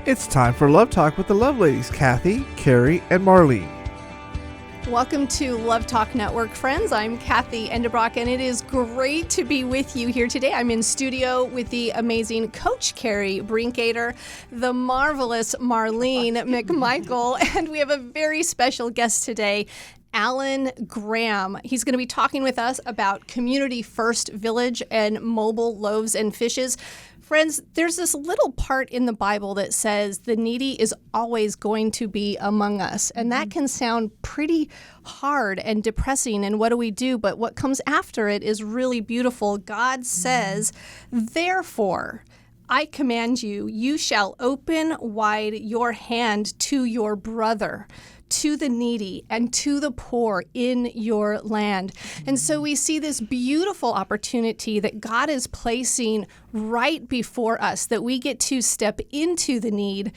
It's time for Love Talk with the Love Ladies, Kathy, Carrie, and Marlene. Welcome to Love Talk Network, friends. I'm Kathy Endebrock, and it is great to be with you here today. I'm in studio with the amazing Coach Carrie Brinkater, the marvelous Marlene McMichael, and we have a very special guest today, Allan Graham. He's going to be talking with us about Community First Village and Mobile Loaves and Fishes. Friends, there's this little part in the Bible that says the needy is always going to be among us. And that can sound pretty hard and depressing. And what do we do? But what comes after it is really beautiful. God says, therefore, I command you, you shall open wide your hand to your brother, to the needy and to the poor in your land. And so we see this beautiful opportunity that God is placing right before us, that we get to step into the need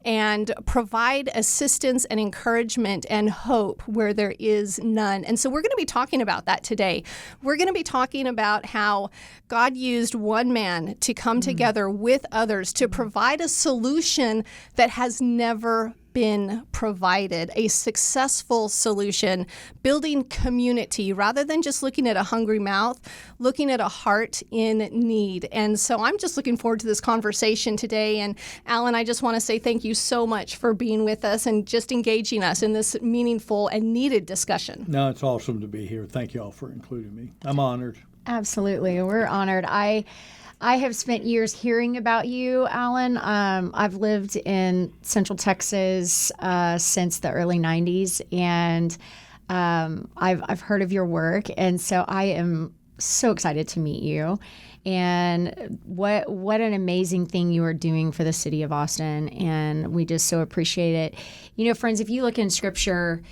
and provide assistance and encouragement and hope where there is none. And so we're going to be talking about that today. We're going to be talking about how God used one man to come together with others to provide a solution that has never been provided, a successful solution, building community rather than just looking at a hungry mouth, looking at a heart in need. And so I'm just looking forward to this conversation today. And Allan, I just want to say thank you so much for being with us and just engaging us in this meaningful and needed discussion. No, it's awesome to be here. Thank you all for including me. I'm honored. Absolutely. We're honored. I have spent years hearing about you, Allan. I've lived in Central Texas since the early 90s, and I've heard of your work, and so I am so excited to meet you. And what an amazing thing you are doing for the city of Austin, and we just so appreciate it. You know, friends, if you look in Scripture,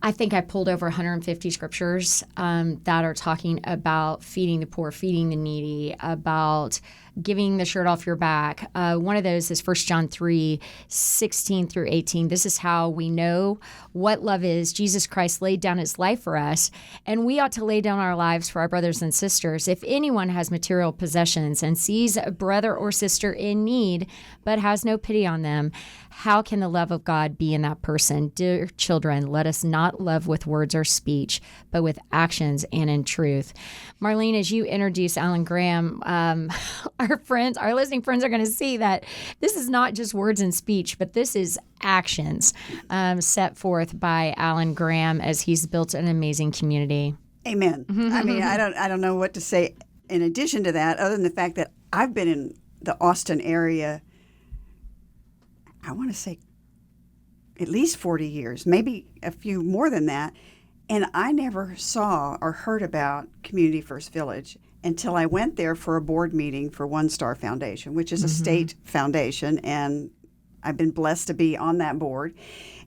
I think I pulled over 150 scriptures that are talking about feeding the poor, feeding the needy, about giving the shirt off your back. One of those is 1 John 3:16 through 18. This is how we know what love is. Jesus Christ laid down his life for us, and we ought to lay down our lives for our brothers and sisters. If anyone has material possessions and sees a brother or sister in need, but has no pity on them, how can the love of God be in that person? Dear children, let us not love with words or speech, but with actions and in truth. Marlene, as you introduce Allan Graham, our listening friends are going to see that this is not just words and speech, but this is actions set forth by Allan Graham as he's built an amazing community. Amen. I mean, I don't know what to say in addition to that, other than the fact that I've been in the Austin area, I want to say at least 40 years, maybe a few more than that. And I never saw or heard about Community First Village until I went there for a board meeting for One Star Foundation, which is a state foundation, and I've been blessed to be on that board.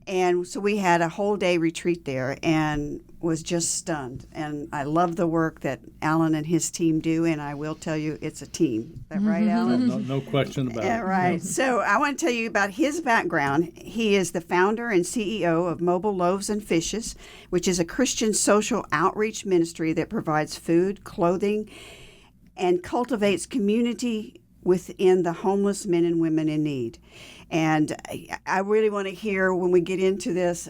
And so we had a whole day retreat there and was just stunned. And I love the work that Allan and his team do, and I will tell you it's a team. Is that right, Allan? No question about it. Right. No. So I want to tell you about his background. He is the founder and CEO of Mobile Loaves and Fishes, which is a Christian social outreach ministry that provides food, clothing, and cultivates community within the homeless men and women in need. And I really want to hear when we get into this,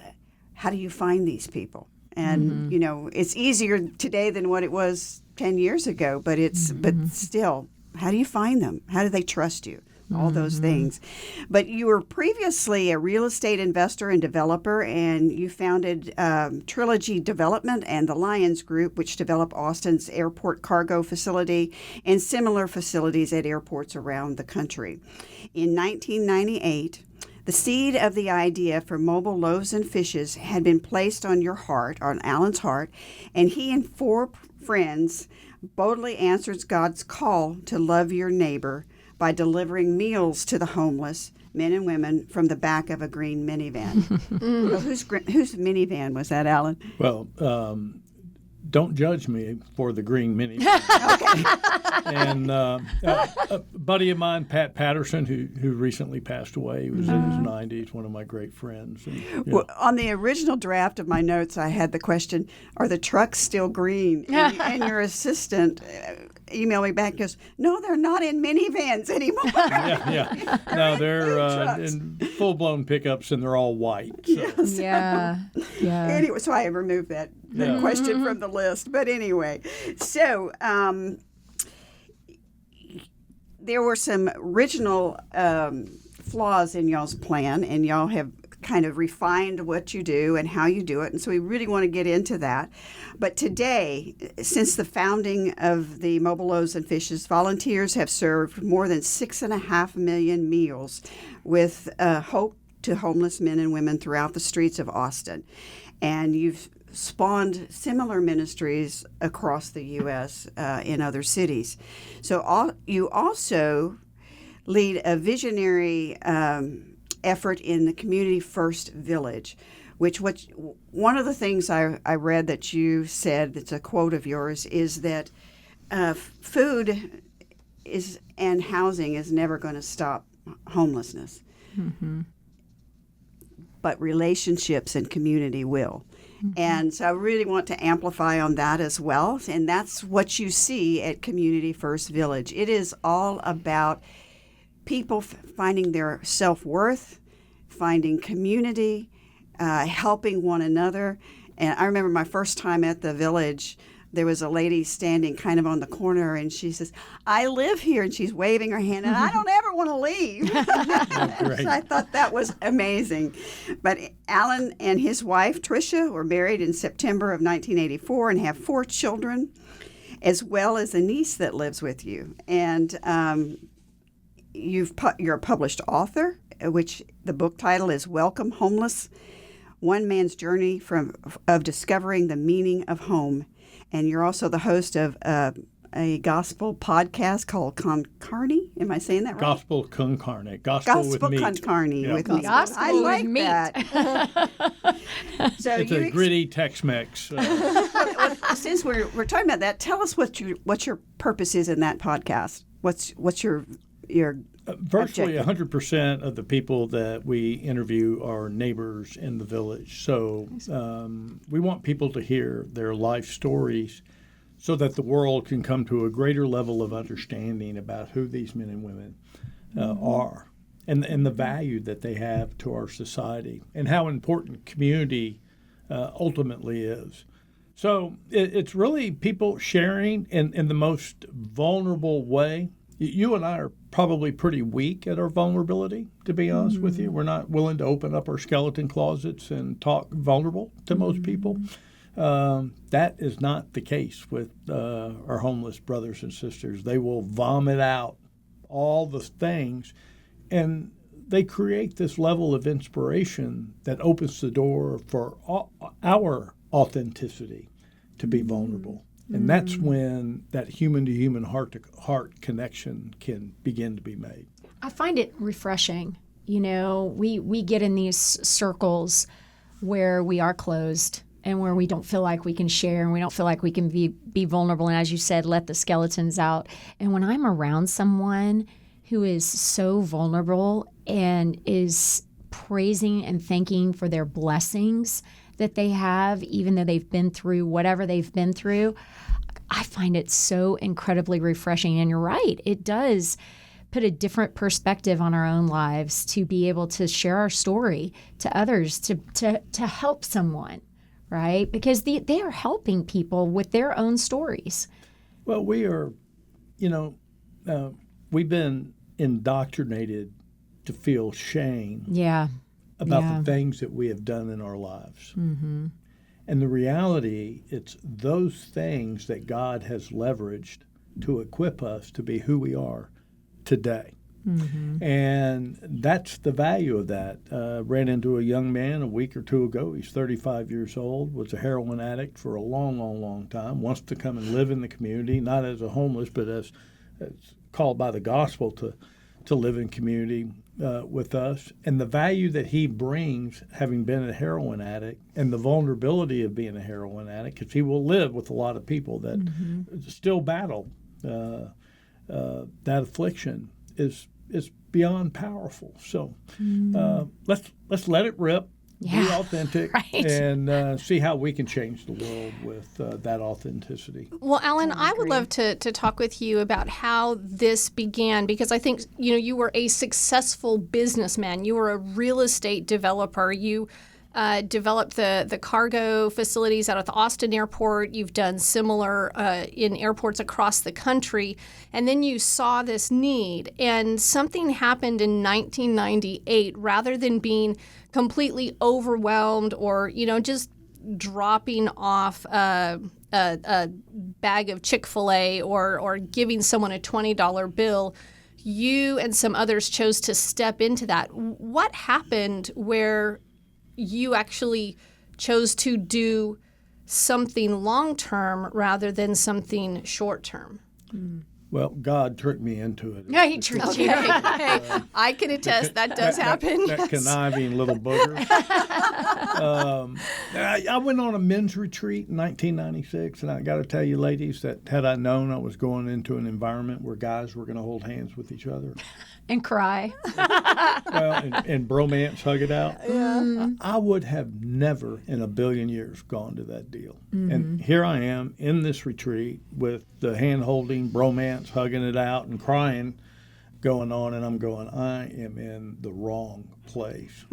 how do you find these people? And, you know, it's easier today than what it was 10 years ago, but but still, how do you find them? How do they trust you? All those things. But you were previously a real estate investor and developer, and you founded Trilogy Development and the Lynxs Group, which develop Austin's airport cargo facility and similar facilities at airports around the country. In 1998, the seed of the idea for Mobile Loaves and Fishes had been placed on your heart, on Allan's heart, and he and 4 friends boldly answered God's call to love your neighbor by delivering meals to the homeless men and women from the back of a green minivan. Well, whose minivan was that, Allan? Well, don't judge me for the green minivan. And a buddy of mine, Pat Patterson, who recently passed away, he was in his 90s, one of my great friends. And, well, on the original draft of my notes, I had the question, are the trucks still green? And your assistant emailed me back and goes, no, they're not in minivans anymore. Yeah. No, they're trucks. in full-blown pickups, and they're all white. So. Yeah. Anyway, so I removed that question from the list. But anyway, so there were some original flaws in y'all's plan, and y'all have kind of refined what you do and how you do it. And so we really want to get into that. But today, since the founding of the Mobile Loaves and Fishes, volunteers have served more than 6.5 million meals with hope to homeless men and women throughout the streets of Austin. And you've spawned similar ministries across the U.S. In other cities. So you also lead a visionary effort in the Community First Village, which one of the things I read that you said, that's a quote of yours, is that food and housing is never going to stop homelessness. Mm-hmm. But relationships and community will. Mm-hmm. And so I really want to amplify on that as well. And that's what you see at Community First Village. It is all about people finding their self-worth, finding community, helping one another. And I remember my first time at the village, there was a lady standing kind of on the corner, and she says, I live here, and she's waving her hand, and I don't ever want to leave. So I thought that was amazing. But Allan and his wife, Tricia, were married in September of 1984 and have 4 children, as well as a niece that lives with you. And you're a published author, which the book title is Welcome Homeless, One Man's Journey of Discovering the Meaning of Home. And you're also the host of a gospel podcast called Con Carne. Am I saying that right? Gospel Con Carne. Gospel with meat. Con Carne with meat. Gospel I like with meat. that. So it's a gritty Tex-Mex. Since we're talking about that, tell us what your purpose is in that podcast. What's your virtually objective? 100% of the people that we interview are neighbors in the village. So we want people to hear their life stories so that the world can come to a greater level of understanding about who these men and women are and the value that they have to our society and how important community ultimately is. So it's really people sharing in the most vulnerable way. You and I are probably pretty weak at our vulnerability, to be honest with you. We're not willing to open up our skeleton closets and talk vulnerable to most people. That is not the case with our homeless brothers and sisters. They will vomit out all the things, and they create this level of inspiration that opens the door for our authenticity to be vulnerable. And that's when that human-to-human, heart-to-heart connection can begin to be made. I find it refreshing. You know, we get in these circles where we are closed and where we don't feel like we can share and we don't feel like we can be vulnerable. And as you said, let the skeletons out. And when I'm around someone who is so vulnerable and is praising and thanking for their blessings that they have, even though they've been through whatever they've been through, I find it so incredibly refreshing. And you're right, it does put a different perspective on our own lives to be able to share our story to others, to help someone, right? Because they are helping people with their own stories. Well, we are, we've been indoctrinated to feel shame about the things that we have done in our lives. Mm-hmm. And the reality, it's those things that God has leveraged to equip us to be who we are today. Mm-hmm. And that's the value of that. Ran into a young man a week or two ago. He's 35 years old, was a heroin addict for a long, long, long time, wants to come and live in the community, not as a homeless, but as called by the gospel to live in community with us. And the value that he brings, having been a heroin addict, and the vulnerability of being a heroin addict, because he will live with a lot of people that still battle that affliction, is beyond powerful. So let's let it rip. Be Yeah. authentic, Right. and see how we can change the world with that authenticity. Well, Allan, I would love to talk with you about how this began, because I think, you were a successful businessman. You were a real estate developer. You developed the cargo facilities out at the Austin airport. You've done similar in airports across the country. And then you saw this need, and something happened in 1998. Rather than being completely overwhelmed or, just dropping off a bag of Chick-fil-A or giving someone a $20 bill, you and some others chose to step into that. What happened where you actually chose to do something long-term rather than something short-term? Well, God tricked me into it. Yeah, he tricked you. Hey, I can attest that does happen. That conniving little booger. I went on a men's retreat in 1996, and I got to tell you, ladies, that had I known I was going into an environment where guys were going to hold hands with each other, And cry. and bromance, hug it out, I would have never in a billion years gone to that deal. And here I am in this retreat with the hand-holding, bromance, hugging it out, and crying going on, and I'm going, I am in the wrong place.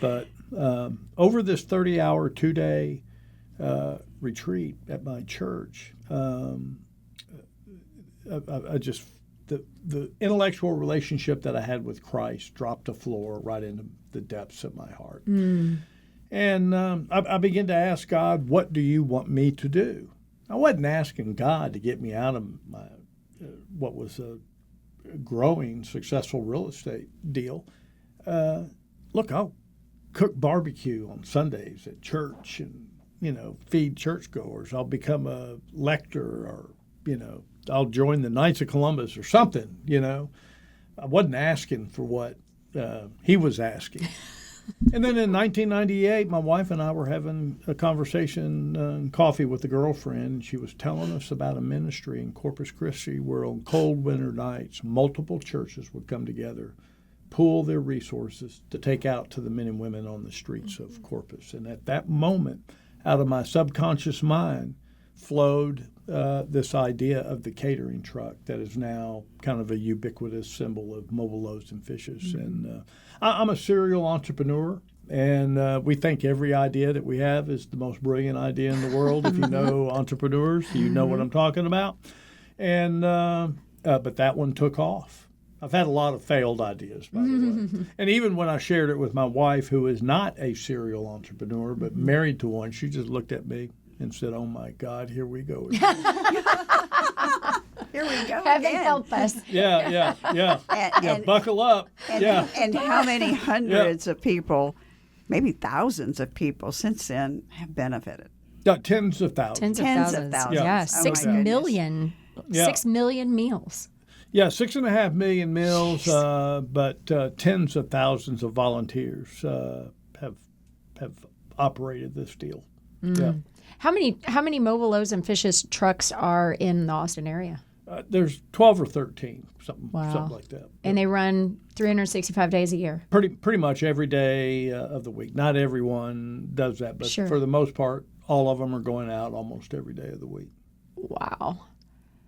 But over this 30-hour, 2-day retreat at my church, I just the intellectual relationship that I had with Christ dropped to floor right into the depths of my heart. And I began to ask God, what do you want me to do? I wasn't asking God to get me out of my what was a growing, successful real estate deal. Look, I'll cook barbecue on Sundays at church and, feed churchgoers. I'll become a lector, or, I'll join the Knights of Columbus or something, I wasn't asking for what he was asking. And then in 1998, my wife and I were having a conversation and coffee with a girlfriend. She was telling us about a ministry in Corpus Christi where on cold winter nights, multiple churches would come together, pool their resources to take out to the men and women on the streets of Corpus. And at that moment, out of my subconscious mind, flowed this idea of the catering truck that is now kind of a ubiquitous symbol of Mobile Loaves and Fishes. And I'm a serial entrepreneur, and we think every idea that we have is the most brilliant idea in the world. If you know entrepreneurs, you know what I'm talking about. And but that one took off. I've had a lot of failed ideas, by the way. And even when I shared it with my wife, who is not a serial entrepreneur, but married to one, she just looked at me and said, "Oh my God, here we go again." Here we go Heaven again. help us. Yeah. And Buckle up. And how many hundreds of people, maybe thousands of people since then have benefited? Tens of thousands. Tens of thousands. Yeah. Oh, my 6 goodness. million. Yeah. 6 million meals. Yeah, 6.5 million meals, but tens of thousands of volunteers have operated this deal. Yeah. How many Mobile Loaves and Fishes trucks are in the Austin area? There's 12 or 13, something like that. And they run 365 days a year. Pretty much every day of the week. Not everyone does that, but Sure. for the most part, all of them are going out almost every day of the week. Wow.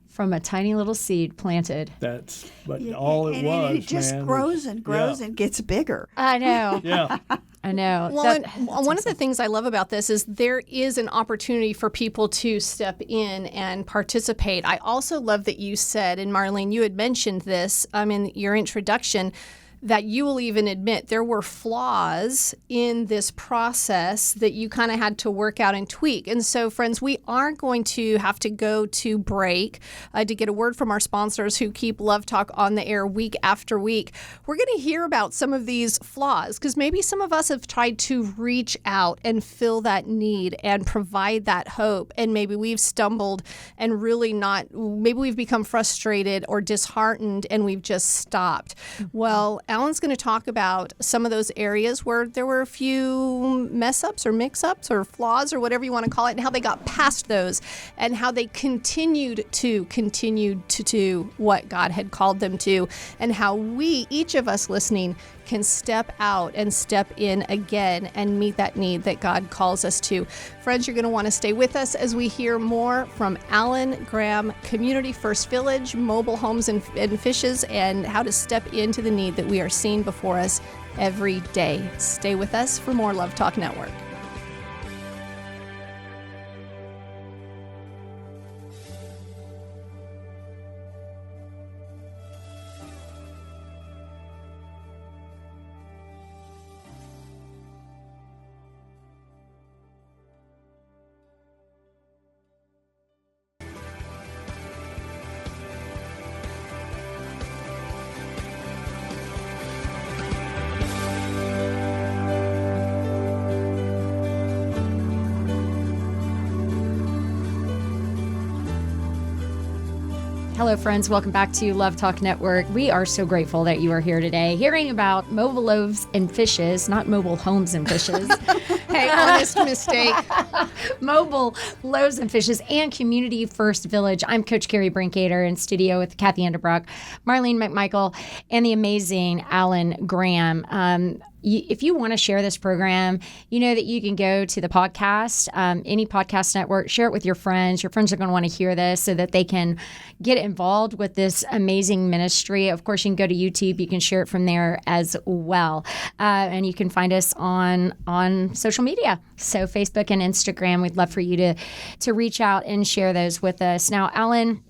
From a tiny little seed planted. That's all it and was. it just man, grows was- and grows and gets bigger. I know. Yeah. I know. Well, and one of the things I love about this is there is an opportunity for people to step in and participate. I also love that you said, and Marlene, you had mentioned this in your introduction, that you will even admit there were flaws in this process that you kind of had to work out and tweak. And so, friends, we are going to have to go to break to get a word from our sponsors who keep Love Talk on the air week after week. We're going to hear about some of these flaws because maybe some of us have tried to reach out and fill that need and provide that hope. And maybe we've stumbled and really maybe we've become frustrated or disheartened and we've just stopped. Well, Allan's going to talk about some of those areas where there were a few mess-ups or mix-ups or flaws or whatever you want to call it, and how they got past those and how they continued to do what God had called them to, and how we, each of us listening, can step out and step in again and meet that need that God calls us to. Friends, you're going to want to stay with us as we hear more from Allan Graham, Community First Village, Mobile Homes and Fishes, and how to step into the need that we are seeing before us every day. Stay with us for more Love Talk Network. Hello, friends. Welcome back to Love Talk Network. We are so grateful that you are here today, hearing about Mobile Loaves and Fishes, not Mobile Homes and Fishes. Hey, honest mistake. Mobile Loaves and Fishes and Community First Village. I'm Coach Carrie Brinkater in studio with Kathy Endebrock, Marlene McMichael, and the amazing Allan Graham. If you want to share this program, you know that you can go to the podcast, any podcast network, share it with your friends. Your friends are going to want to hear this so that they can get involved with this amazing ministry. Of course, you can go to YouTube. You can share it from there as well. And you can find us on social media. So Facebook and Instagram, we'd love for you to reach out and share those with us. Now, Allan,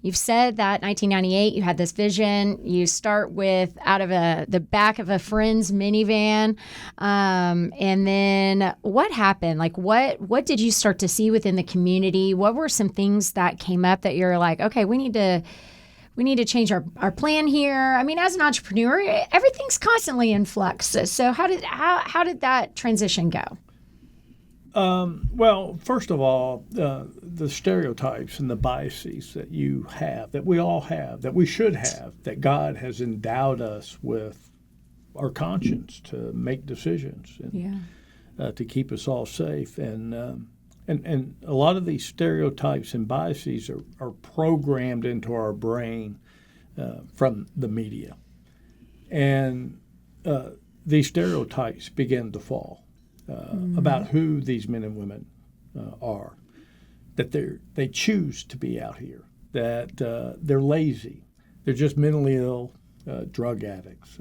you've said that 1998, you had this vision. You start with out of the back of a friend's minivan. And then what happened? Like, what did you start to see within the community? What were some things that came up that you're like, okay, we need to change our plan here? I mean, as an entrepreneur, everything's constantly in flux. So how did that transition go? Well, first of all, the stereotypes and the biases that you have, that we all have, that we should have, that God has endowed us with our conscience to make decisions and to keep us all safe. And a lot of these stereotypes and biases are programmed into our brain from the media. And these stereotypes begin to fall. About who these men and women are, that they choose to be out here, that they're lazy, they're just mentally ill, drug addicts,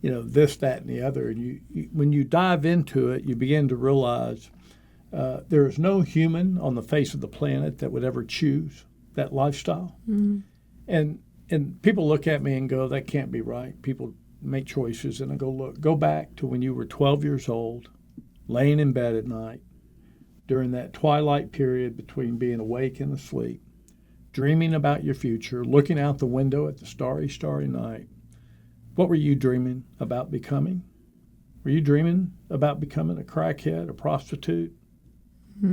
this, that, and the other. And you when you dive into it, you begin to realize there is no human on the face of the planet that would ever choose that lifestyle. Mm-hmm. And people look at me and go, that can't be right. People make choices, and I go, look, go back to when you were 12 years old, laying in bed at night, during that twilight period between being awake and asleep, dreaming about your future, looking out the window at the starry, starry night. What were you dreaming about becoming? Were you dreaming about becoming a crackhead, a prostitute,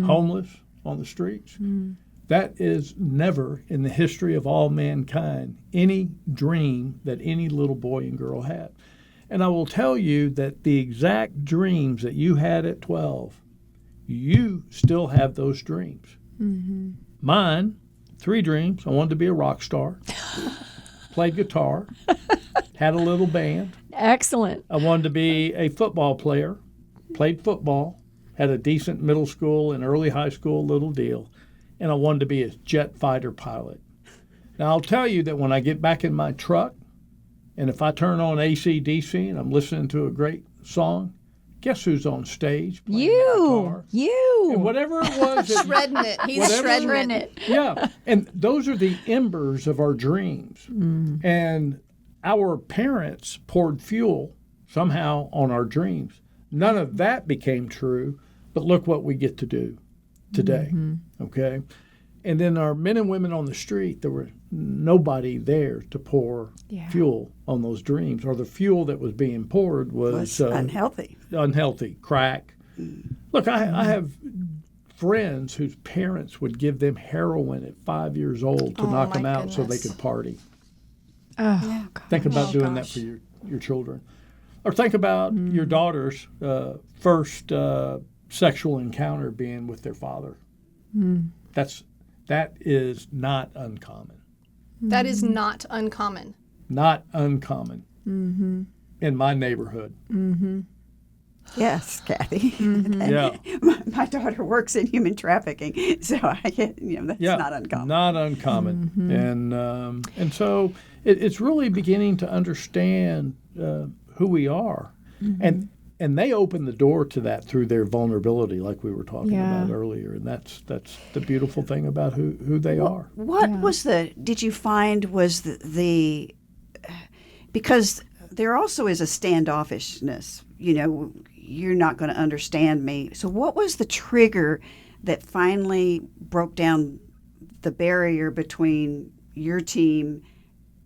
homeless on the streets? That is never in the history of all mankind any dream that any little boy and girl had. And I will tell you that the exact dreams that you had at 12, you still have those dreams. Mm-hmm. Mine, 3 dreams. I wanted to be a rock star, played guitar, had a little band. Excellent. I wanted to be a football player, played football, had a decent middle school and early high school little deal, and I wanted to be a jet fighter pilot. Now, I'll tell you that when I get back in my truck, and if I turn on AC/DC and I'm listening to a great song, guess who's on stage playing guitar? You. And whatever it was. Shredding it. He's shredding it. Yeah. And those are the embers of our dreams. Mm. And our parents poured fuel somehow on our dreams. None of that became true, but look what we get to do today. Mm-hmm. Okay? And then our men and women on the street, there were nobody there to pour fuel on those dreams, or the fuel that was being poured was unhealthy. Unhealthy, crack. Look, I have friends whose parents would give them heroin at 5 years old to knock them out so they could party. Oh, yeah. Think about doing that for your children. Or think about your daughter's first sexual encounter being with their father. That is not uncommon. That is not uncommon. Not uncommon. in my neighborhood. Yes, Kathy. Yeah. My daughter works in human trafficking, so I get, that's not uncommon. Not uncommon. And so it's really beginning to understand who we are. And they open the door to that through their vulnerability, like we were talking about earlier. And that's the beautiful thing about who they are. What did you find was the because there also is a standoffishness, you're not going to understand me. So what was the trigger that finally broke down the barrier between your team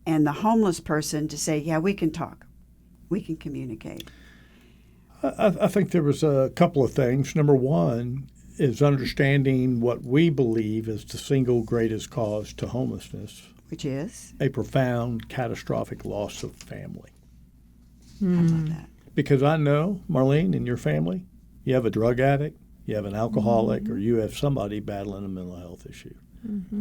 and the homeless person to say, yeah, we can talk, we can communicate? I think there was a couple of things. Number one is understanding what we believe is the single greatest cause to homelessness, which is a profound, catastrophic loss of family. I love that. Because I know, Marlene, in your family, you have a drug addict, you have an alcoholic, or you have somebody battling a mental health issue.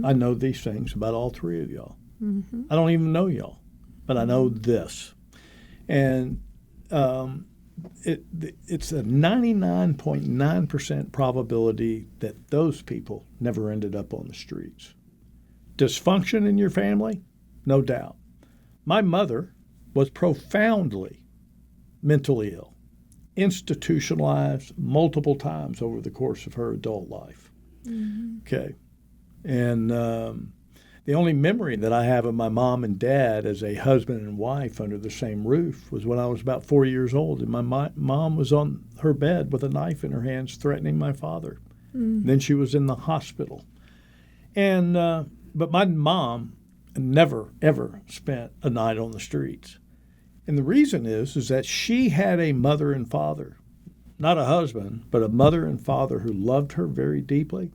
I know these things about all three of y'all. I don't even know y'all, but I know this. And it's a 99.9% probability that those people never ended up on the streets. Dysfunction in your family? No doubt. My mother was profoundly mentally ill, institutionalized multiple times over the course of her adult life. Okay. And the only memory that I have of my mom and dad as a husband and wife under the same roof was when I was about 4 years old, and my mom was on her bed with a knife in her hands threatening my father. Then she was in the hospital. And but my mom never, ever spent a night on the streets. And the reason is that she had a mother and father, not a husband, but a mother and father who loved her very deeply.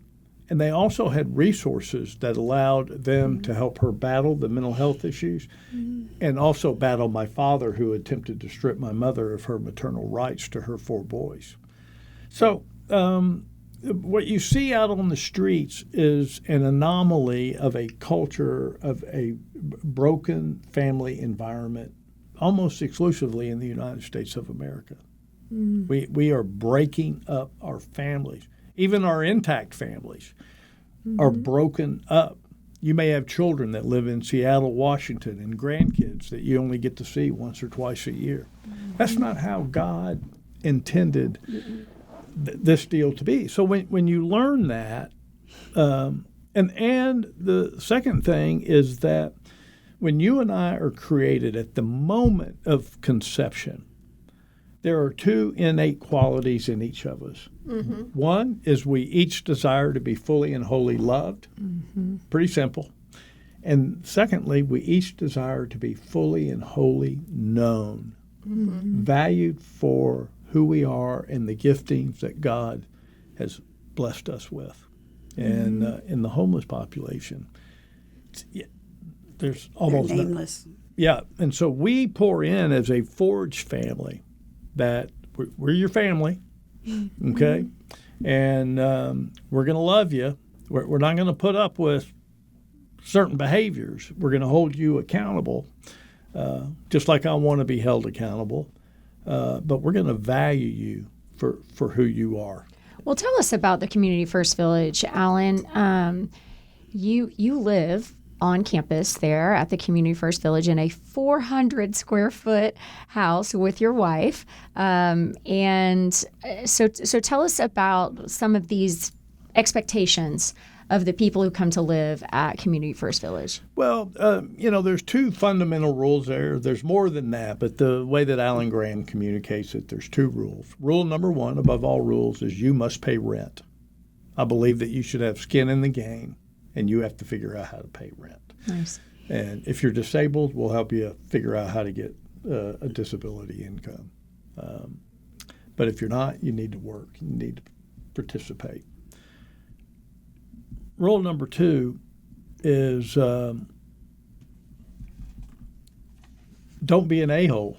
And they also had resources that allowed them to help her battle the mental health issues and also battle my father, who attempted to strip my mother of her maternal rights to her 4 boys. So what you see out on the streets is an anomaly of a culture of a broken family environment, almost exclusively in the United States of America. We are breaking up our families. Even our intact families are broken up. You may have children that live in Seattle, Washington, and grandkids that you only get to see once or twice a year. That's not how God intended this deal to be. So when you learn that, and the second thing is that when you and I are created at the moment of conception, there are 2 innate qualities in each of us. One is we each desire to be fully and wholly loved. Pretty simple. And secondly, we each desire to be fully and wholly known, valued for who we are and the giftings that God has blessed us with. And in the homeless population, there's almost They're nameless. And so we pour in as a forged family that we're your family, okay? And we're going to love you. We're not going to put up with certain behaviors. We're going to hold you accountable, just like I want to be held accountable. But we're going to value you for who you are. Well, tell us about the Community First Village, Allan. You live on campus there at the Community First Village in a 400 square foot house with your wife. And so tell us about some of these expectations of the people who come to live at Community First Village. Well, there's 2 fundamental rules there. There's more than that, but the way that Allan Graham communicates it, there's 2 rules. Rule number 1, above all rules, is you must pay rent. I believe that you should have skin in the game, and you have to figure out how to pay rent. Nice. And if you're disabled, we'll help you figure out how to get a disability income. But if you're not, you need to work. You need to participate. Rule number 2 is don't be an a-hole.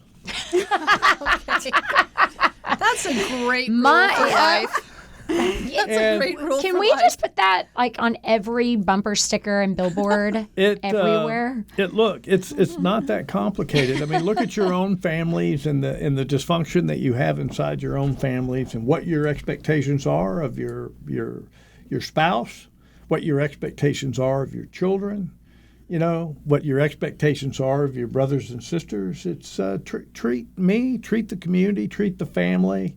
That's a great rule for life. That's a great rule. Can for we life. just put that like on every bumper sticker and billboard everywhere? It's not that complicated. I mean, look at your own families and the dysfunction that you have inside your own families, and what your expectations are of your spouse, what your expectations are of your children. You know, what your expectations are of your brothers and sisters. It's treat the community, treat the family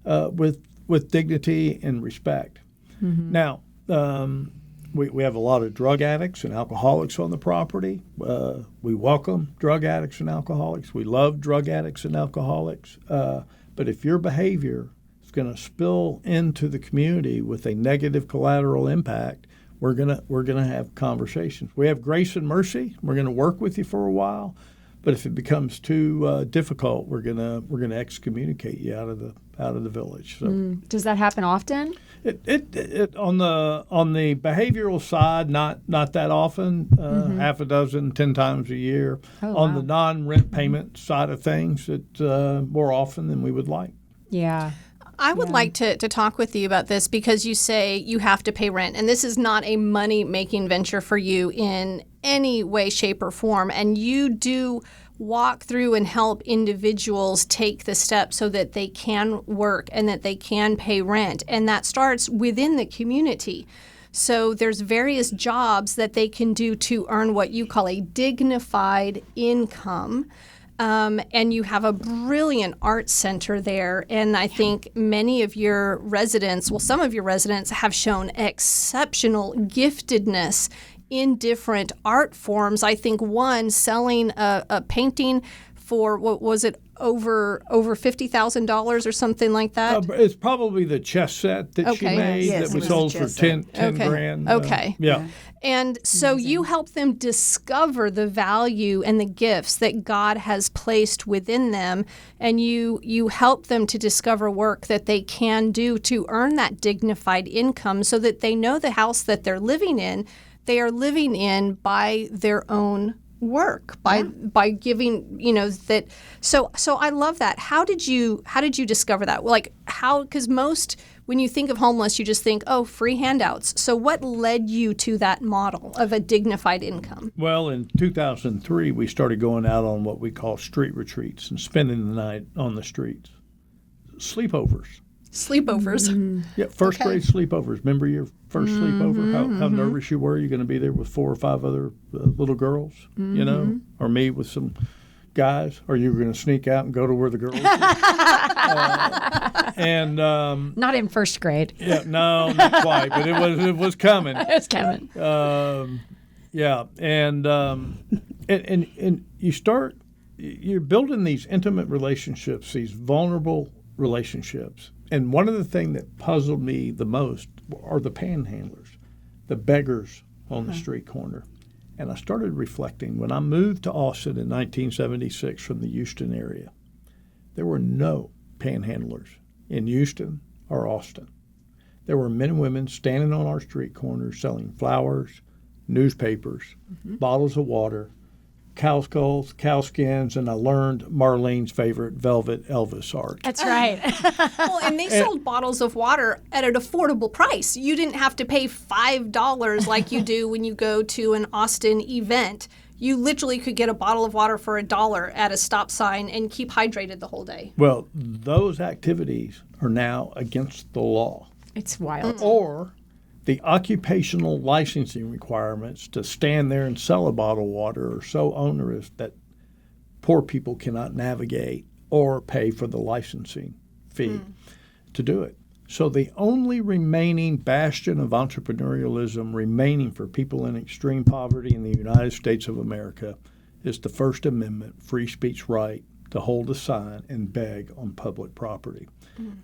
with dignity and respect. Mm-hmm. Now, we have a lot of drug addicts and alcoholics on the property. We welcome drug addicts and alcoholics. We love drug addicts and alcoholics. But if your behavior is going to spill into the community with a negative collateral impact, we're gonna have conversations. We have grace and mercy. We're gonna work with you for a while, but if it becomes too difficult, we're gonna excommunicate you out of the village. So, does that happen often? It on the behavioral side, not that often. Half a dozen, 10 times a year. On the non-rent payment side of things, it's more often than we would like. Yeah. I would like to talk with you about this because you say you have to pay rent, and this is not a money-making venture for you in any way, shape, or form. And you do walk through and help individuals take the steps so that they can work and that they can pay rent. And that starts within the community. So there's various jobs that they can do to earn what you call a dignified income. And you have a brilliant art center there. And I think many of your residents, some of your residents have shown exceptional giftedness in different art forms. I think one selling a painting for, what was it, over $50,000 or something like that? It's probably the chess set that she made that we sold for 10 grand. Okay. Yeah. And so you help them discover the value and the gifts that God has placed within them, and you help them to discover work that they can do to earn that dignified income so that they know the house that they're living in, they are living in by their own work, by giving, that. So I love that. How did you discover that? Like, how, because most, when you think of homeless, you just think, oh, free handouts. So what led you to that model of a dignified income? Well, in 2003, we started going out on what we call street retreats and spending the night on the streets. Sleepovers. Mm-hmm. Yeah, first grade sleepovers. Remember your first sleepover? How nervous you were? You're going to be there with 4 or 5 other little girls, or me with some guys, or you were going to sneak out and go to where the girls were. Not in first grade. Yeah, no, not quite, but it was coming. It was coming. And you're building these intimate relationships, these vulnerable relationships. And one of the things that puzzled me the most are the panhandlers, the beggars on the street corner. And I started reflecting. When I moved to Austin in 1976 from the Houston area, there were no panhandlers in Houston or Austin. There were men and women standing on our street corners selling flowers, newspapers, bottles of water, cow skulls, cow skins, and I learned Marlene's favorite velvet Elvis art. That's right. Well, and they sold bottles of water at an affordable price. You didn't have to pay $5 like you do when you go to an Austin event. You literally could get a bottle of water for $1 at a stop sign and keep hydrated the whole day. Well, those activities are now against the law. It's wild. Or the occupational licensing requirements to stand there and sell a bottle of water are so onerous that poor people cannot navigate or pay for the licensing fee to do it. So the only remaining bastion of entrepreneurialism remaining for people in extreme poverty in the United States of America is the First Amendment free speech right to hold a sign and beg on public property.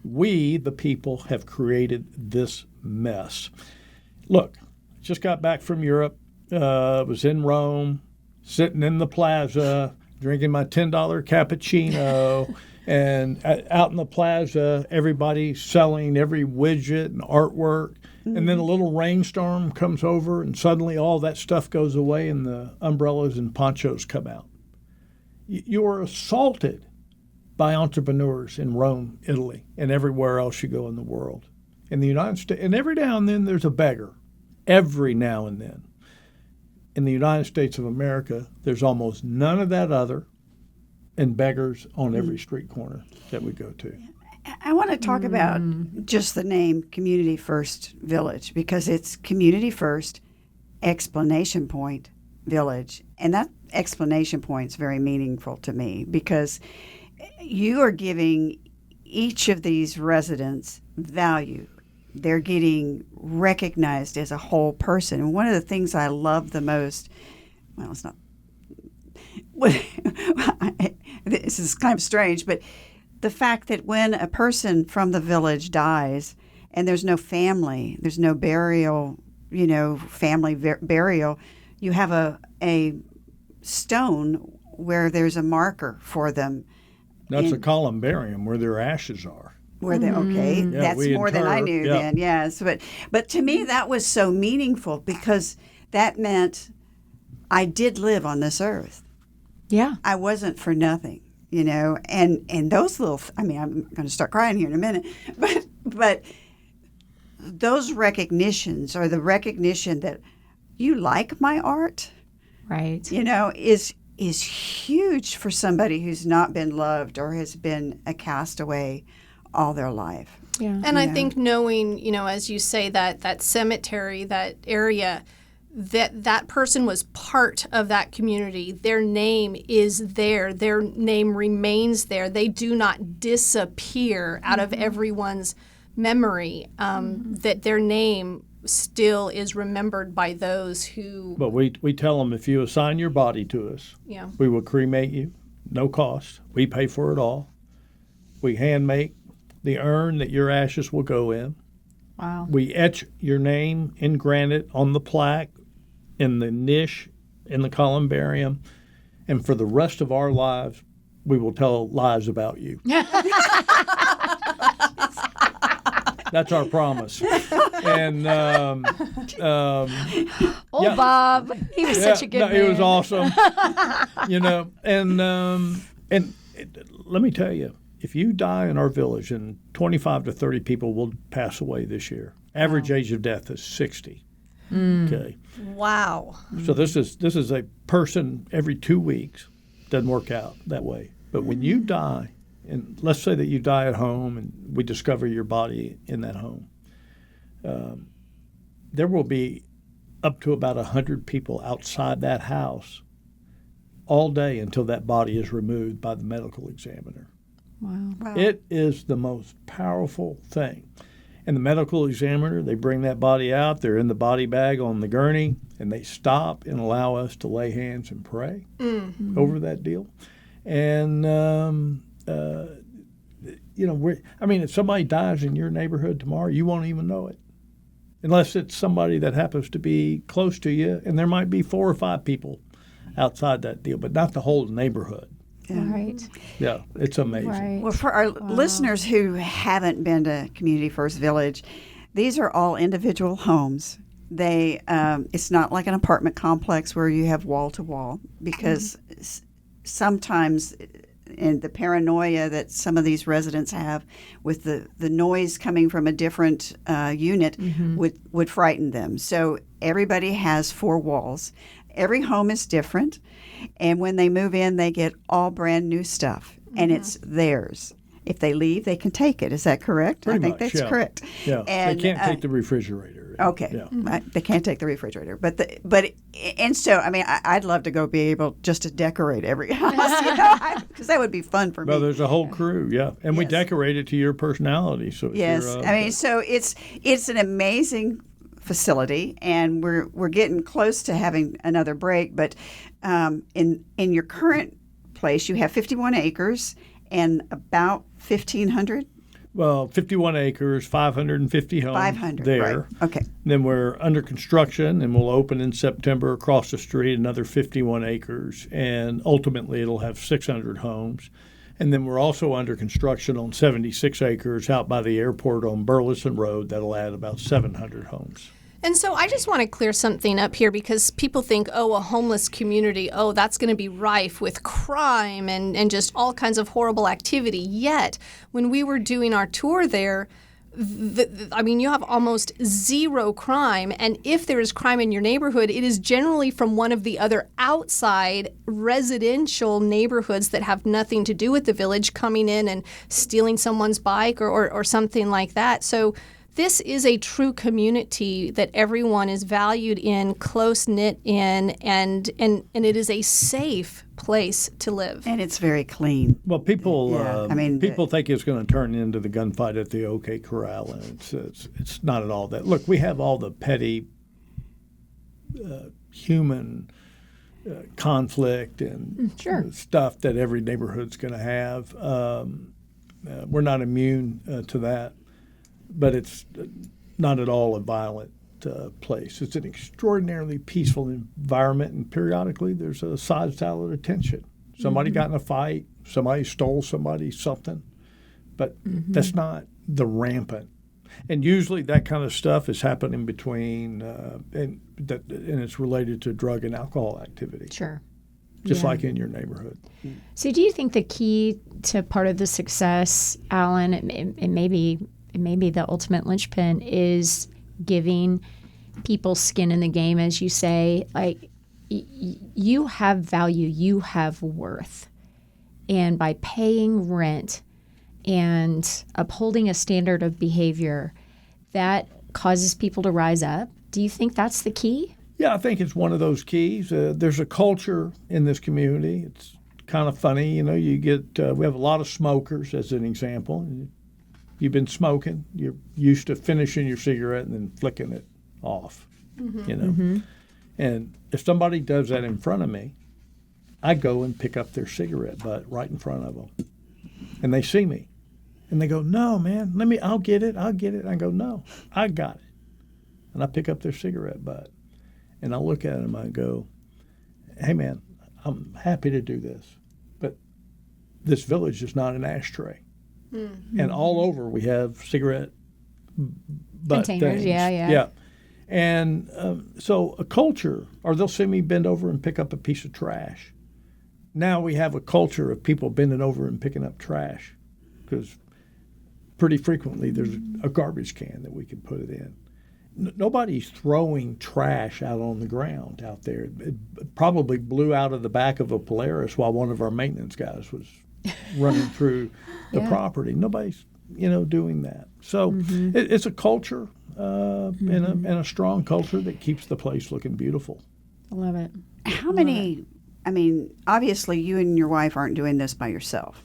We, the people, have created this mess. Look, just got back from Europe, was in Rome, sitting in the plaza, drinking my $10 cappuccino, and out in the plaza, everybody selling every widget and artwork. And then a little rainstorm comes over, and suddenly all that stuff goes away, and the umbrellas and ponchos come out. You are assaulted by entrepreneurs in Rome, Italy, and everywhere else you go in the world. In the United States, and every now and then there's a beggar. Every now and then. In the United States of America, there's almost none of that other, and beggars on every street corner that we go to. I want to talk about just the name Community First Village, because it's Community First Explanation Point Village. And that explanation point is very meaningful to me, because you are giving each of these residents value. They're getting recognized as a whole person. And one of the things I love the most, well, it's not, this is kind of strange, but the fact that when a person from the village dies and there's no family, there's no burial, family burial, you have a stone where there's a marker for them. That's a columbarium where their ashes are. Where they okay, Yeah, that's more than I knew yeah. then. Yes, but to me that was so meaningful, because that meant I did live on this earth. Yeah. I wasn't for nothing, and those little. I mean, I'm going to start crying here in a minute, but those recognitions, or the recognition that you like my art, Right. is huge for somebody who's not been loved or has been a castaway all their life. Yeah. And I think knowing, as you say, that cemetery, that area, that person was part of that community. Their name is there. Their name remains there. They do not disappear out of everyone's memory. That their name still is remembered by those who. But we tell them, if you assign your body to us, Yeah. we will cremate you, no cost. We pay for it all. We hand make the urn that your ashes will go in. Wow. We etch your name in granite on the plaque, in the niche, in the columbarium, and for the rest of our lives, we will tell lies about you. That's our promise. And Bob, he was such a good man. It was awesome. And let me tell you, if you die in our village, and 25 to 30 people will pass away this year. Average age of death is 60. Okay. Wow. So this is a person every 2 weeks. Doesn't work out that way. But when you die, and let's say that you die at home and we discover your body in that home, there will be up to about 100 people outside that house all day until that body is removed by the medical examiner. Wow. It is the most powerful thing. And the medical examiner, they bring that body out, they're in the body bag on the gurney, and they stop and allow us to lay hands and pray over that deal. And, if somebody dies in your neighborhood tomorrow, you won't even know it. Unless it's somebody that happens to be close to you, and there might be 4 or 5 people outside that deal, but not the whole neighborhood. Yeah. Right. Yeah, it's amazing. Right. Well, for our listeners who haven't been to Community First Village, these are all individual homes. They it's not like an apartment complex where you have wall to wall, because sometimes in the paranoia that some of these residents have with the noise coming from a different unit would frighten them. So everybody has 4 walls. Every home is different. And when they move in, they get all brand new stuff, and it's theirs. If they leave, they can take it. Is that correct? Pretty I think much, that's yeah. correct. Yeah, And, they can't take the refrigerator. Okay, Yeah. They can't take the refrigerator, so I mean, I'd love to go be able just to decorate every house, because that would be fun for Well, me. there's a whole crew, yeah, and we Yes. decorate it to your personality. So Yes, so it's an amazing facility, and we're getting close to having another break. But in your current place, you have 51 acres and about 1,500. Well, 51 acres, 550 homes 500 there. right? Okay. Then we're under construction, and we'll open in September across the street, another 51 acres, and ultimately it'll have 600 homes. And then we're also under construction on 76 acres out by the airport on Burleson Road that'll add about 700 homes. And so I just want to clear something up here, because people think, a homeless community, that's going to be rife with crime and just all kinds of horrible activity. Yet, when we were doing our tour there, you have almost zero crime. And if there is crime in your neighborhood, it is generally from one of the other outside residential neighborhoods that have nothing to do with the village coming in and stealing someone's bike or something like that. So this is a true community that everyone is valued in, close-knit in, and it is a safe place to live. And it's very clean. Well, people people think it's going to turn into the gunfight at the OK Corral, and it's not at all that. Look, we have all the petty human conflict and stuff that every neighborhood's going to have. We're not immune to that, but it's not at all a violent place. It's an extraordinarily peaceful environment, and periodically there's a side salad of tension. Somebody got in a fight, somebody stole somebody something, but that's not the rampant. And usually that kind of stuff is happening between, and it's related to drug and alcohol activity. Sure. Just like in your neighborhood. So do you think the key to part of the success, Allan, it may be the ultimate linchpin, is giving people skin in the game, as you say? Like, you have value, you have worth. And by paying rent and upholding a standard of behavior, that causes people to rise up. Do you think that's the key? Yeah, I think it's one of those keys. There's a culture in this community. It's kind of funny, you get, we have a lot of smokers, as an example. You've been smoking. You're used to finishing your cigarette and then flicking it off, And if somebody does that in front of me, I go and pick up their cigarette butt right in front of them. And they see me. And they go, "No, man, I'll get it. And I go, "No, I got it." And I pick up their cigarette butt. And I look at them, I go, "Hey, man, I'm happy to do this. But this village is not an ashtray." And all over we have cigarette butt containers. things. Yeah. And so a culture, or they'll see me bend over and pick up a piece of trash. Now we have a culture of people bending over and picking up trash, because pretty frequently there's a garbage can that we can put it in. Nobody's throwing trash out on the ground out there. It probably blew out of the back of a Polaris while one of our maintenance guys was running through the property. Nobody's, doing that. So it's a culture and a strong culture that keeps the place looking beautiful. I love it. How many, obviously you and your wife aren't doing this by yourself.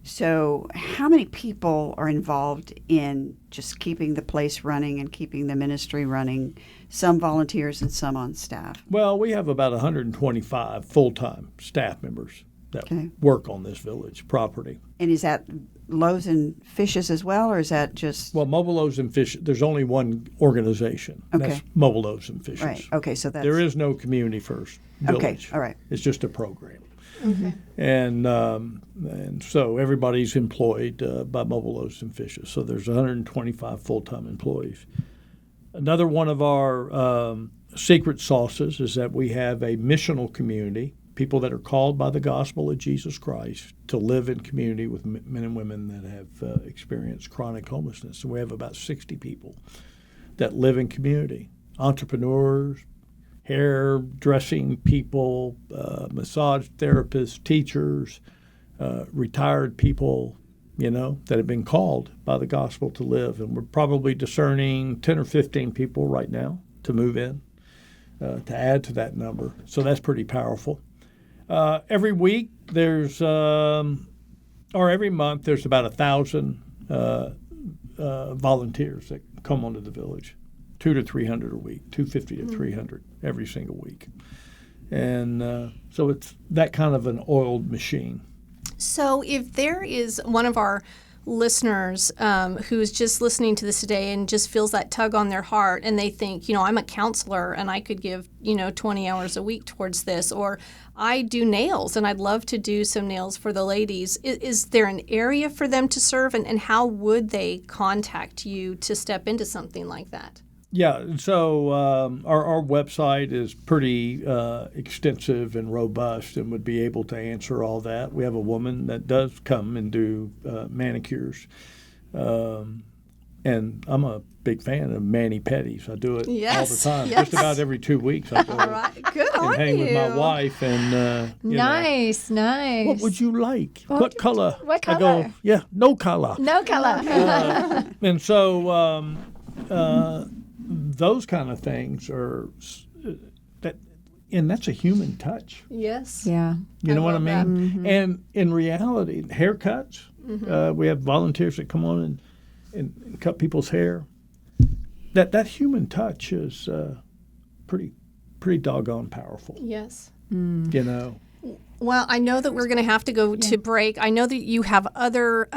So how many people are involved in just keeping the place running and keeping the ministry running? Some volunteers and some on staff. Well, we have about 125 full-time staff members that work on this village property. And is that Loaves and Fishes as well, or is that just... Well, Mobile Loaves and Fishes, there's only one organization. Okay. That's Mobile Loaves and Fishes. Right, okay, so that's... There is no Community First Village. Okay, all right. It's just a program. And so everybody's employed by Mobile Loaves and Fishes. So there's 125 full-time employees. Another one of our secret sauces is that we have a missional community, people that are called by the gospel of Jesus Christ to live in community with men and women that have experienced chronic homelessness. And we have about 60 people that live in community, entrepreneurs, hairdressing people, massage therapists, teachers, retired people, that have been called by the gospel to live. And we're probably discerning 10 or 15 people right now to move in, to add to that number. So that's pretty powerful. Every week every month there's about 1,000 volunteers that come onto the village. 200 to 300 a week, 250 to 300 every single week. And so it's that kind of an oiled machine. So if there is one of our listeners who's just listening to this today and just feels that tug on their heart, and they think, I'm a counselor and I could give, 20 hours a week towards this, or I do nails and I'd love to do some nails for the ladies. Is there an area for them to serve, and how would they contact you to step into something like that? Yeah, so our website is pretty extensive and robust and would be able to answer all that. We have a woman that does come and do manicures. and I'm a big fan of mani-pedis. I do it all the Yes, time. yes. Just about every 2 weeks I go All right. Good and on hang you. with my wife and you know, Nice. what would you like? What color? what I go, color? yeah, no color. No color. And so those kind of things are that's a human touch. Yes. Yeah. You know what I love that. mean? And in reality, haircuts, we have volunteers that come on and cut people's hair. That human touch is pretty doggone powerful. Yes. You know. Well, I know that we're going to have to go to break. I know that you have other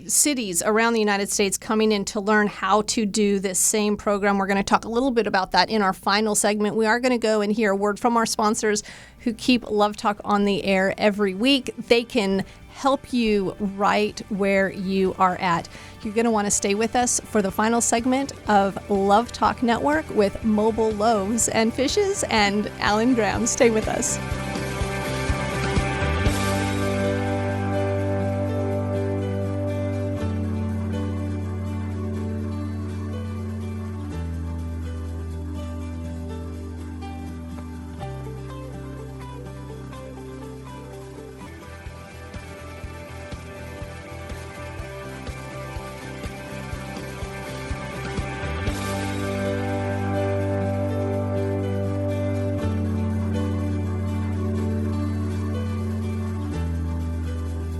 cities around the United States coming in to learn how to do this same program. We're going to talk a little bit about that in our final segment. We are going to go and hear a word from our sponsors who keep Love Talk on the air every week. They can help you right where you are at. You're going to want to stay with us for the final segment of Love Talk Network with Mobile Loaves and Fishes and Allan Graham. Stay with us.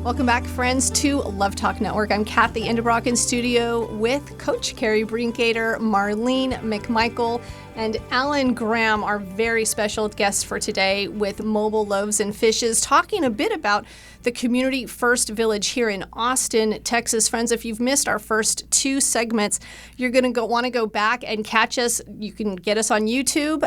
Welcome back, friends, to Love Talk Network. I'm Kathy Endebrock in studio with Coach Carrie Brinkater, Marlene McMichael, and Allan Graham, our very special guest for today with Mobile Loaves and Fishes, talking a bit about the Community First Village here in Austin, Texas. Friends, if you've missed our first two segments, you're going to want to go back and catch us. You can get us on YouTube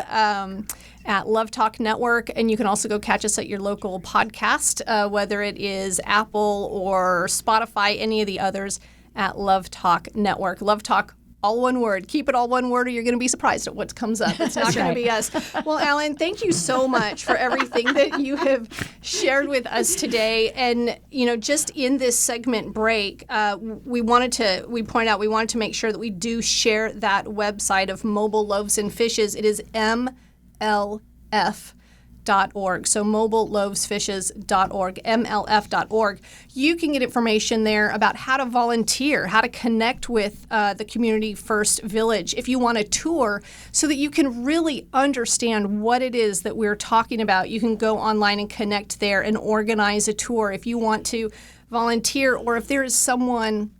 at Love Talk Network, and you can also go catch us at your local podcast, whether it is Apple or Spotify, any of the others, at Love Talk Network. Love Talk, all one word. Keep it all one word, or you're going to be surprised at what comes up. It's not going to be us. Well, Allan, thank you so much for everything that you have shared with us today. And, you know, just in this segment break, we wanted to make sure that we do share that website of Mobile Loaves and Fishes. It is MLF.org. So mobileloavesfishes.org, mlf.org. You can get information there about how to volunteer, how to connect with the Community First Village if you want a tour so that you can really understand what it is that we're talking about. You can go online and connect there and organize a tour if you want to volunteer, or if there is someone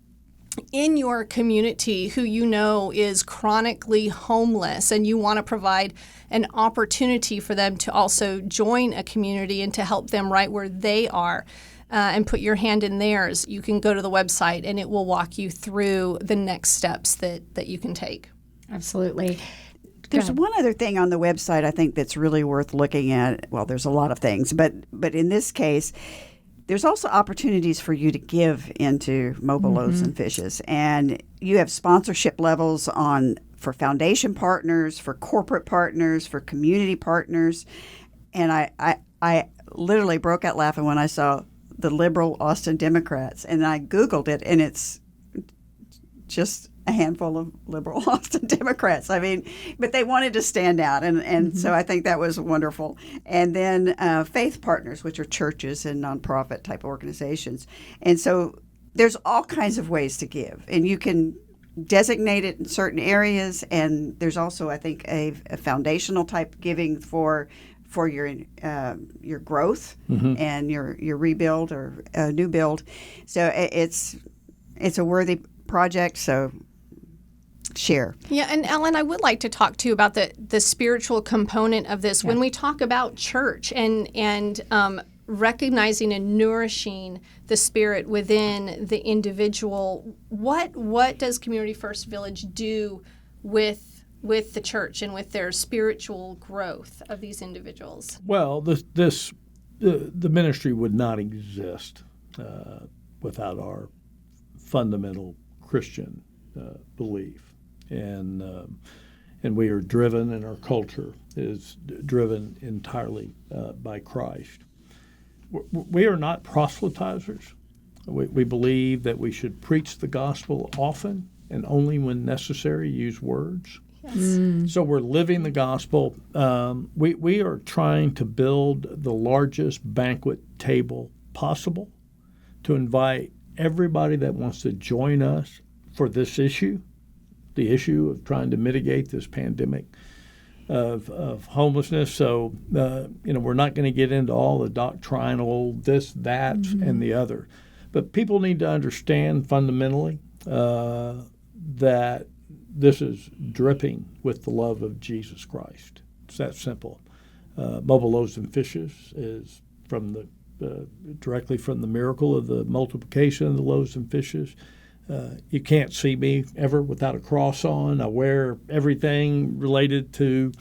in your community who you know is chronically homeless and you want to provide an opportunity for them to also join a community and to help them right where they are and put your hand in theirs, you can go to the website and it will walk you through the next steps that you can take. Absolutely. There's one other thing on the website I think that's really worth looking at. Well, there's a lot of things, but in this case, there's also opportunities for you to give into Mobile Loaves and Fishes. And you have sponsorship levels for foundation partners, for corporate partners, for community partners. And I literally broke out laughing when I saw the liberal Austin Democrats. And I Googled it, and it's just a handful of liberal Austin Democrats. I mean, but they wanted to stand out, and so I think that was wonderful. And then faith partners, which are churches and nonprofit type organizations. And so there's all kinds of ways to give, and you can designate it in certain areas. And there's also, I think, a foundational type giving for your growth and your rebuild or new build. So it's a worthy project. So share. Yeah, and Allan, I would like to talk to you about the spiritual component of this. Yeah. When we talk about church and recognizing and nourishing the spirit within the individual, what does Community First Village do with the church and with their spiritual growth of these individuals? Well, the ministry would not exist without our fundamental Christian belief. And we are driven, and our culture is driven entirely by Christ. We are not proselytizers. We believe that we should preach the gospel often and only when necessary use words. So we're living the gospel. We are trying to build the largest banquet table possible to invite everybody that wants to join us for this issue, the issue of trying to mitigate this pandemic of homelessness. So, we're not going to get into all the doctrinal this, that, and the other. But people need to understand fundamentally that this is dripping with the love of Jesus Christ. It's that simple. Mobile Loaves and Fishes is from directly from the miracle of the multiplication of the loaves and fishes. You can't see me ever without a cross on. I wear everything related to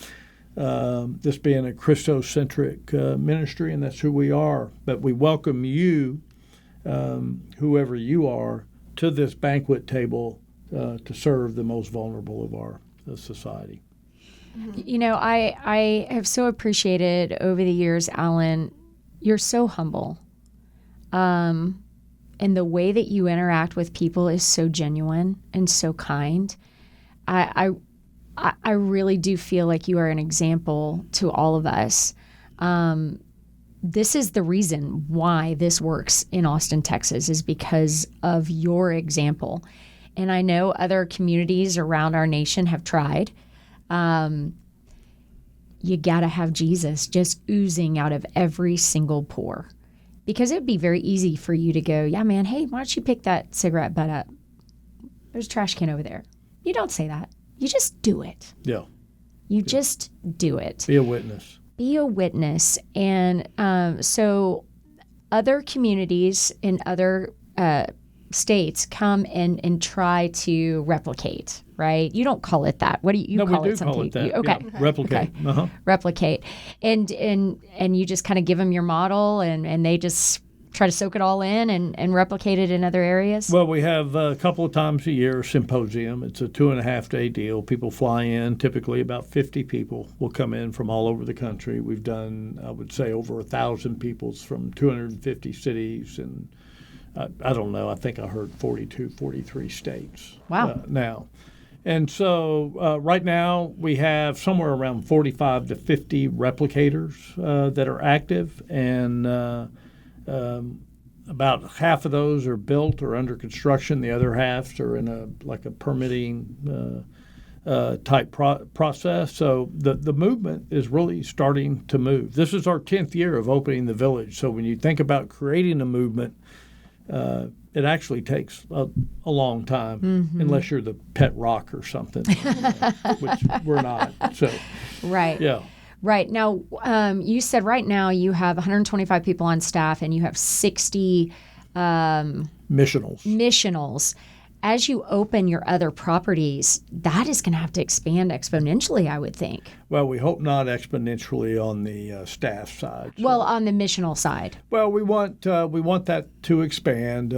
this being a Christocentric ministry, and that's who we are. But we welcome you, whoever you are, to this banquet table to serve the most vulnerable of our society. I have so appreciated over the years, Allan, you're so humble. And the way that you interact with people is so genuine and so kind. I really do feel like you are an example to all of us. This is the reason why this works in Austin, Texas, is because of your example. And I know other communities around our nation have tried. You got to have Jesus just oozing out of every single pore. Because it would be very easy for you to go, yeah, man, hey, why don't you pick that cigarette butt up? There's a trash can over there. You don't say that. You just do it. Yeah. You just do it. Be a witness. Be a witness. And so other communities in other states come and try to replicate, right? You don't call it that. What do you call it? No, we do call it that. Okay. Yeah. Replicate. Okay. Uh-huh. Replicate. And you just kind of give them your model and they just try to soak it all in and replicate it in other areas? Well, we have a couple of times a year a symposium. It's a 2.5-day deal. People fly in. Typically about 50 people will come in from all over the country. We've done, I would say, over 1,000 people from 250 cities and I don't know. I think I heard 42, 43 states. Wow. Now. And so right now we have somewhere around 45 to 50 replicators that are active, and about half of those are built or under construction. The other half are in a permitting type process. So the movement is really starting to move. This is our 10th year of opening the village. So when you think about creating a movement, it actually takes a long time, unless you're the pet rock or something, which we're not. So, right. Yeah. Right. Now, you said right now you have 125 people on staff and you have 60 missionals. As you open your other properties, that is going to have to expand exponentially, I would think. Well, we hope not exponentially on the staff side. So. Well, on the missional side. Well, we want that to expand.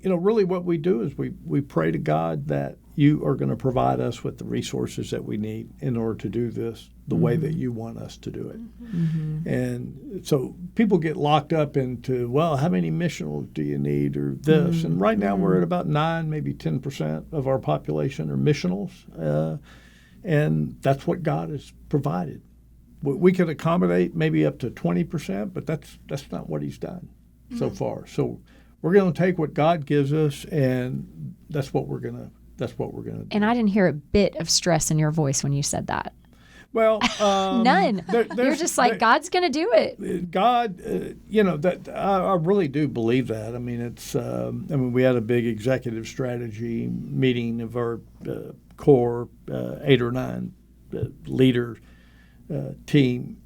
Really what we do is we pray to God that you are going to provide us with the resources that we need in order to do this the way that you want us to do it. Mm-hmm. And so people get locked up into, well, how many missionals do you need or this? And right now we're at about 9, maybe 10% of our population are missionals. And that's what God has provided. We could accommodate maybe up to 20%, but that's not what he's done so far. So we're going to take what God gives us, and that's what we're going to do. And I didn't hear a bit of stress in your voice when you said that. Well, none. You're just like, God's going to do it. God, that I really do believe that. I mean, it's. We had a big executive strategy meeting of our core 8 or 9 leader team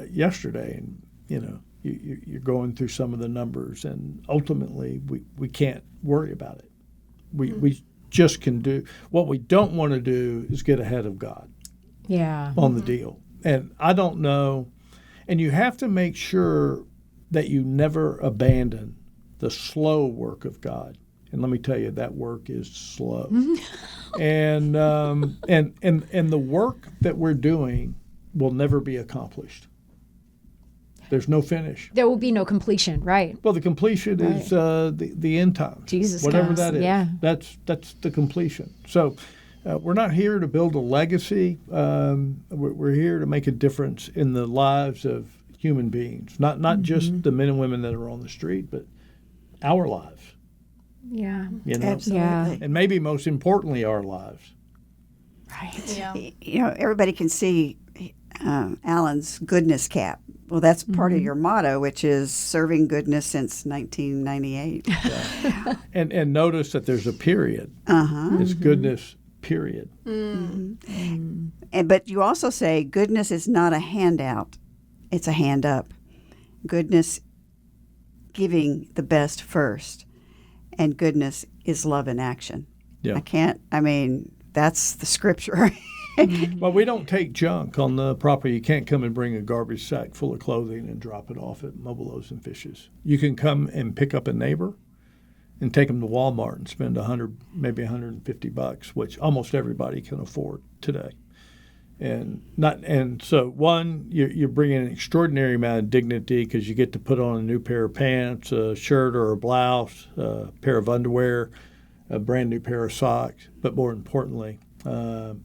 yesterday, and you're going through some of the numbers, and ultimately we can't worry about it. We just can do what we don't want to do is get ahead of God. Yeah. On the deal. And I don't know. And you have to make sure that you never abandon the slow work of God. And let me tell you, that work is slow. and the work that we're doing will never be accomplished. There's no finish. There will be no completion, right? Well, the completion is the end time. Jesus whatever comes, that is. yeah. That's the completion. So we're not here to build a legacy. We're here to make a difference in the lives of human beings, not just the men and women that are on the street, but our lives. Yeah. You know? Absolutely. Yeah. And maybe most importantly, our lives. Right. Yeah. You know, everybody can see Allan's goodness cap. Well, that's part of your motto, which is serving goodness since 1998. And notice that there's a period. It's goodness, period. But you also say goodness is not a handout, it's a hand up. Goodness, giving the best first, and goodness is love in action. Yeah. That's the scripture. Well, we don't take junk on the property. You can't come and bring a garbage sack full of clothing and drop it off at Mobile Loaves and Fishes. You can come and pick up a neighbor and take them to Walmart and spend $100, maybe $150, which almost everybody can afford today. And so one, you're bringing an extraordinary amount of dignity because you get to put on a new pair of pants, a shirt or a blouse, a pair of underwear, a brand new pair of socks. But more importantly,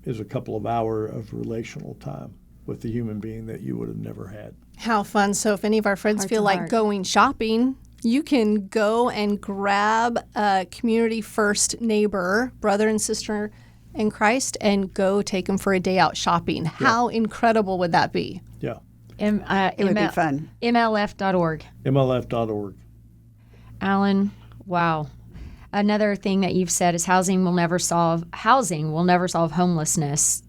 is a couple of hours of relational time with the human being that you would have never had. How fun. So if any of our friends Heart feel to like heart. going shopping, you can go and grab a community first neighbor, brother and sister in Christ, and go take them for a day out shopping. How incredible would that be? Yeah. It would be fun. MLF.org. MLF.org. Allan, wow. Another thing that you've said is housing will never solve homelessness.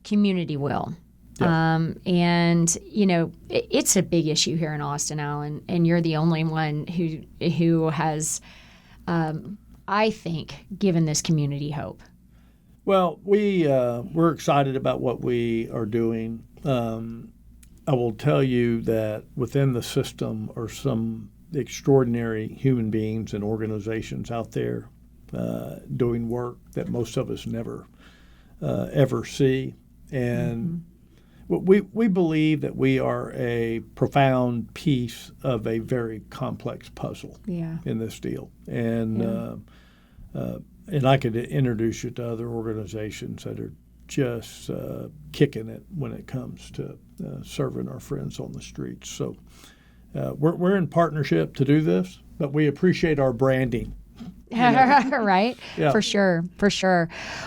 Community will. Yeah. And you know, it's a big issue here in Austin, Allan, and you're the only one who has, I think, given this community hope. Well, we're excited about what we are doing. I will tell you that within the system are some extraordinary human beings and organizations out there doing work that most of us never ever see. And we believe that we are a profound piece of a very complex puzzle in this deal. And I could introduce you to other organizations that are just kicking it when it comes to serving our friends on the streets. So we're in partnership to do this, but we appreciate our branding. Right? Yeah. For sure.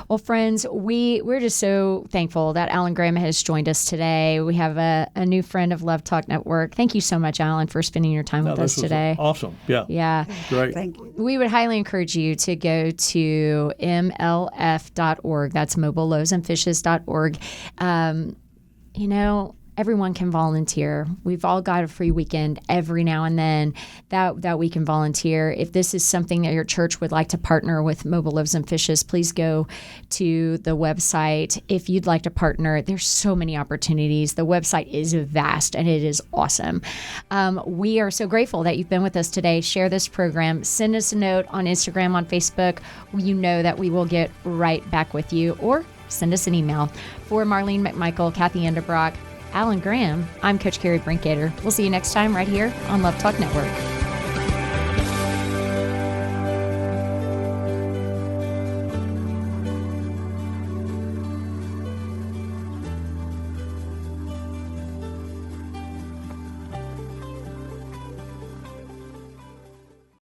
Well, friends, we're just so thankful that Allan Graham has joined us today. We have a new friend of Love Talk Network. Thank you so much, Allan, for spending your time with us This was today. Awesome. Yeah. Yeah. Great. Thank you. We would highly encourage you to go to MLF.org. That's mobileloavesandfishes.org. You know, everyone can volunteer. We've all got a free weekend every now and then that we can volunteer. If this is something that your church would like to partner with Mobile Loaves and Fishes, please go to the website. If you'd like to partner, there's so many opportunities. The website is vast and it is awesome. We are so grateful that you've been with us today. Share this program. Send us a note on Instagram, on Facebook. You know that we will get right back with you, or send us an email. For Marlene McMichael, Kathy Endebrock, Allan Graham, I'm Coach Carrie Brinkgater. We'll see you next time right here on Love Talk Network.